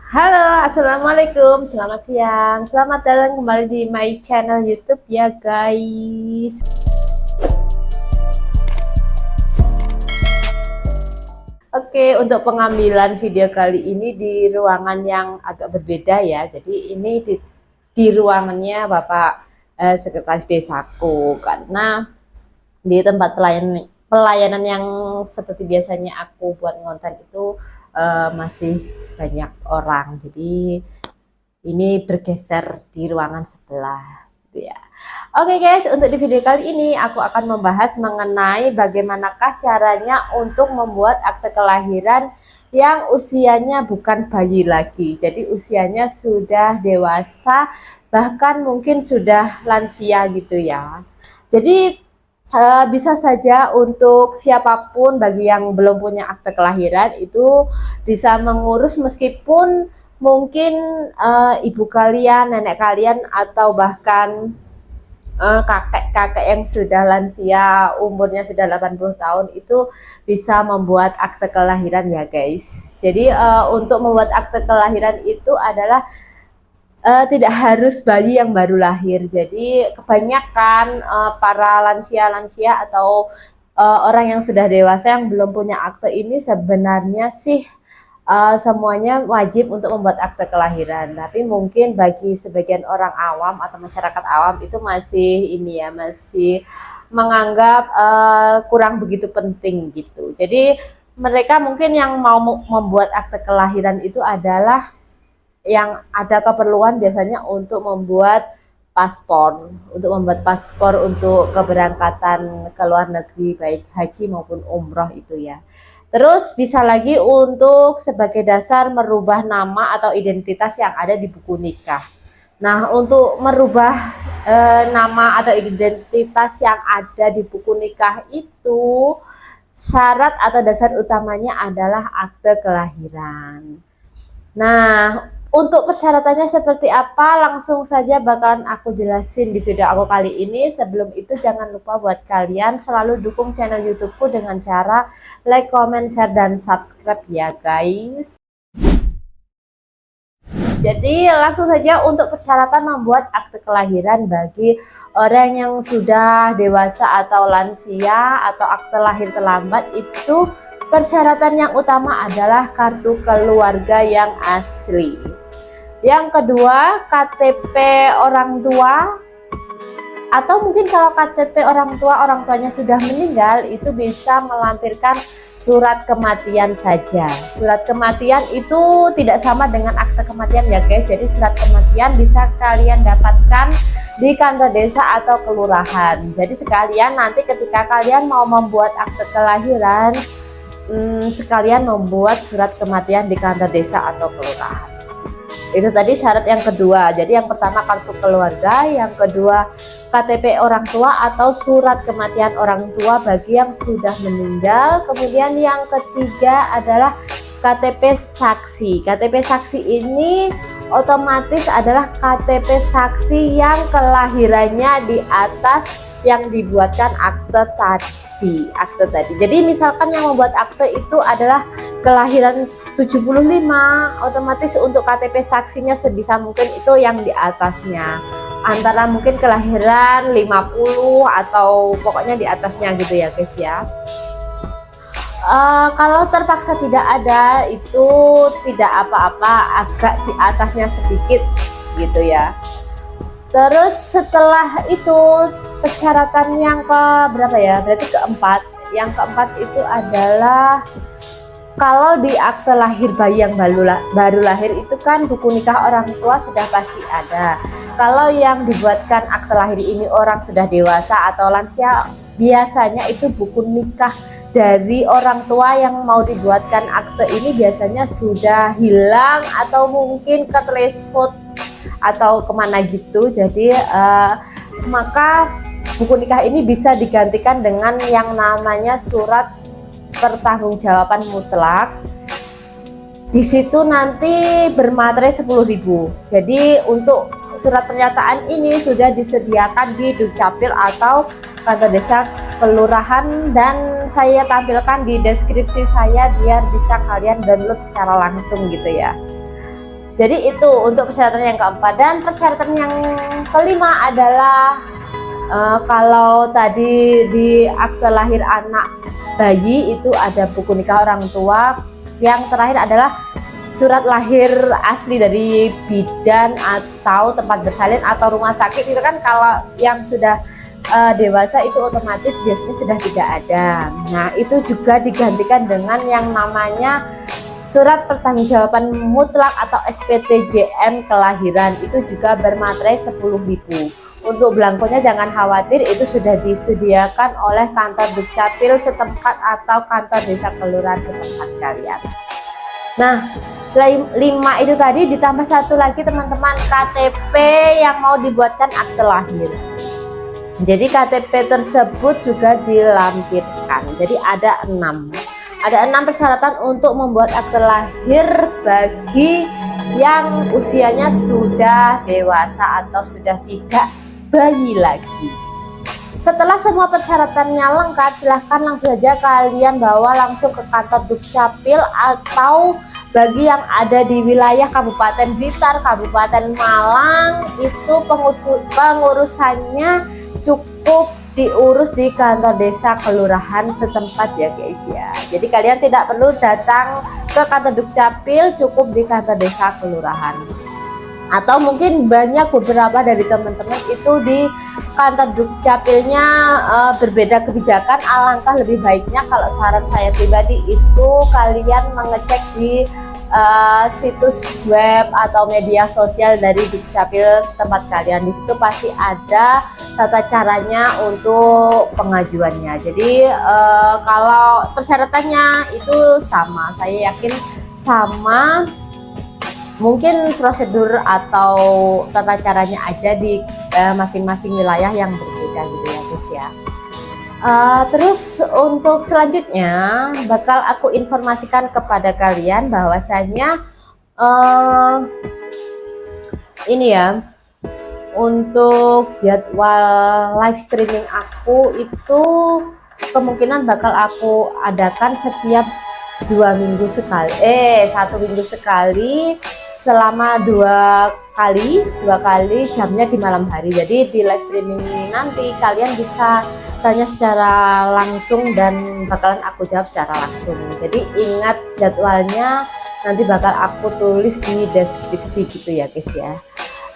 Halo, assalamualaikum, selamat siang, selamat datang kembali di my channel YouTube ya guys. Oke, untuk pengambilan video kali ini di ruangan yang agak berbeda ya. Jadi ini di ruangannya Bapak Sekretaris Desaku, karena di tempat pelayanan yang seperti biasanya aku buat konten itu masih banyak orang, jadi ini bergeser di ruangan sebelah gitu ya. Oke guys, untuk di video kali ini aku akan membahas mengenai bagaimanakah caranya untuk membuat akte kelahiran yang usianya bukan bayi lagi, jadi usianya sudah dewasa, bahkan mungkin sudah lansia gitu ya. Jadi bisa saja untuk siapapun, bagi yang belum punya akte kelahiran itu bisa mengurus, meskipun mungkin ibu kalian, nenek kalian, atau bahkan kakek-kakek yang sudah lansia, umurnya sudah 80 tahun itu bisa membuat akte kelahiran ya guys. Jadi untuk membuat akte kelahiran itu adalah tidak harus bayi yang baru lahir. Jadi kebanyakan para lansia-lansia atau orang yang sudah dewasa yang belum punya akte ini sebenarnya sih semuanya wajib untuk membuat akte kelahiran. Tapi mungkin bagi sebagian orang awam atau masyarakat awam itu masih ini ya, masih menganggap kurang begitu penting gitu. Jadi mereka mungkin yang mau membuat akte kelahiran itu adalah yang ada keperluan biasanya untuk membuat paspor, untuk keberangkatan ke luar negeri, baik haji maupun umroh itu ya. Terus bisa lagi untuk sebagai dasar merubah nama atau identitas yang ada di buku nikah. Nah, untuk merubah nama atau identitas yang ada di buku nikah itu, syarat atau dasar utamanya adalah akte kelahiran. Nah, untuk persyaratannya seperti apa, langsung saja bakalan aku jelasin di video aku kali ini. Sebelum itu jangan lupa buat kalian selalu dukung channel YouTubeku dengan cara like, comment, share, dan subscribe ya guys. Jadi langsung saja untuk persyaratan membuat akte kelahiran bagi orang yang sudah dewasa atau lansia atau akte lahir terlambat itu, persyaratan yang utama adalah kartu keluarga yang asli. Yang kedua, KTP orang tua, atau mungkin kalau KTP orang tuanya sudah meninggal, itu bisa melampirkan surat kematian saja. Surat kematian itu tidak sama dengan akte kematian ya guys. Jadi surat kematian bisa kalian dapatkan di kantor desa atau kelurahan. Jadi sekalian nanti ketika kalian mau membuat akte kelahiran, sekalian membuat surat kematian di kantor desa atau kelurahan. Itu tadi syarat yang kedua. Jadi yang pertama kartu keluarga, yang kedua KTP orang tua atau surat kematian orang tua bagi yang sudah meninggal. Kemudian yang ketiga adalah KTP saksi. KTP saksi ini otomatis adalah KTP saksi yang kelahirannya di atas yang dibuatkan akte tadi. Jadi misalkan yang membuat akte itu adalah kelahiran 75, otomatis untuk KTP saksinya sebisa mungkin itu yang di atasnya, antara mungkin kelahiran 50 atau pokoknya di atasnya gitu ya guys ya. Kalau terpaksa tidak ada, itu tidak apa-apa, agak di atasnya sedikit gitu ya. Terus setelah itu persyaratan yang ke berapa ya, berarti keempat. Yang keempat itu adalah kalau di akte lahir bayi yang baru lahir itu kan buku nikah orang tua sudah pasti ada. Kalau yang dibuatkan akte lahir ini orang sudah dewasa atau lansia, biasanya itu buku nikah dari orang tua yang mau dibuatkan akte ini biasanya sudah hilang atau mungkin ketelesot atau kemana gitu. Jadi maka buku nikah ini bisa digantikan dengan yang namanya surat pertanggungjawaban mutlak. Di situ nanti bermaterai 10.000. Jadi untuk surat pernyataan ini sudah disediakan di Dukcapil atau kantor desa kelurahan, dan saya tampilkan di deskripsi saya biar bisa kalian download secara langsung gitu ya. Jadi itu untuk persyaratan yang keempat. Dan persyaratan yang kelima adalah kalau tadi di akte lahir anak bayi itu ada buku nikah orang tua, yang terakhir adalah surat lahir asli dari bidan atau tempat bersalin atau rumah sakit. Itu kan kalau yang sudah dewasa itu otomatis biasanya sudah tidak ada. Nah, itu juga digantikan dengan yang namanya surat pertanggungjawaban mutlak atau SPTJM kelahiran, itu juga bermaterai 10.000. Untuk belangkonya jangan khawatir, itu sudah disediakan oleh kantor Dukcapil setempat atau kantor desa kelurahan setempat kalian. Nah, 5 itu tadi ditambah satu lagi teman-teman, KTP yang mau dibuatkan akte lahir. Jadi KTP tersebut juga dilampirkan. Jadi ada 6 persyaratan untuk membuat akte lahir bagi yang usianya sudah dewasa atau sudah tidak bayi lagi. Setelah semua persyaratannya lengkap, silahkan langsung saja kalian bawa langsung ke kantor Dukcapil, atau bagi yang ada di wilayah Kabupaten Blitar, Kabupaten Malang, itu pengurusannya cukup diurus di kantor desa kelurahan setempat ya guys ya. Jadi kalian tidak perlu datang ke kantor Dukcapil, cukup di kantor desa kelurahan. Atau mungkin banyak beberapa dari teman-teman itu di kantor Dukcapilnya berbeda kebijakan. Alangkah lebih baiknya, kalau saran saya pribadi, itu kalian mengecek di situs web atau media sosial dari Dukcapil setempat kalian. Di situ pasti ada tata caranya untuk pengajuannya. Jadi kalau persyaratannya itu sama, saya yakin sama. Mungkin prosedur atau tata caranya aja di masing-masing wilayah yang berbeda gitu ya guys ya. Terus untuk selanjutnya bakal aku informasikan kepada kalian bahwasanya ini ya, untuk jadwal live streaming aku itu kemungkinan bakal aku adakan setiap 1 minggu sekali selama 2 kali jamnya di malam hari. Jadi di live streaming ini nanti kalian bisa tanya secara langsung dan bakalan aku jawab secara langsung. Jadi ingat jadwalnya, nanti bakal aku tulis di deskripsi gitu ya guys ya.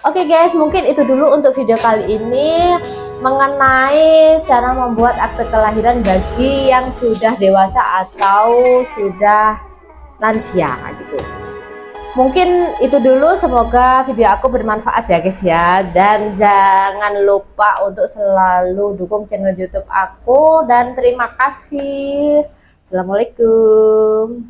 Oke guys, mungkin itu dulu untuk video kali ini mengenai cara membuat akte kelahiran bagi yang sudah dewasa atau sudah lansia gitu. Mungkin itu dulu, semoga video aku bermanfaat ya guys ya. Dan jangan lupa untuk selalu dukung channel YouTube aku, dan terima kasih. Assalamualaikum.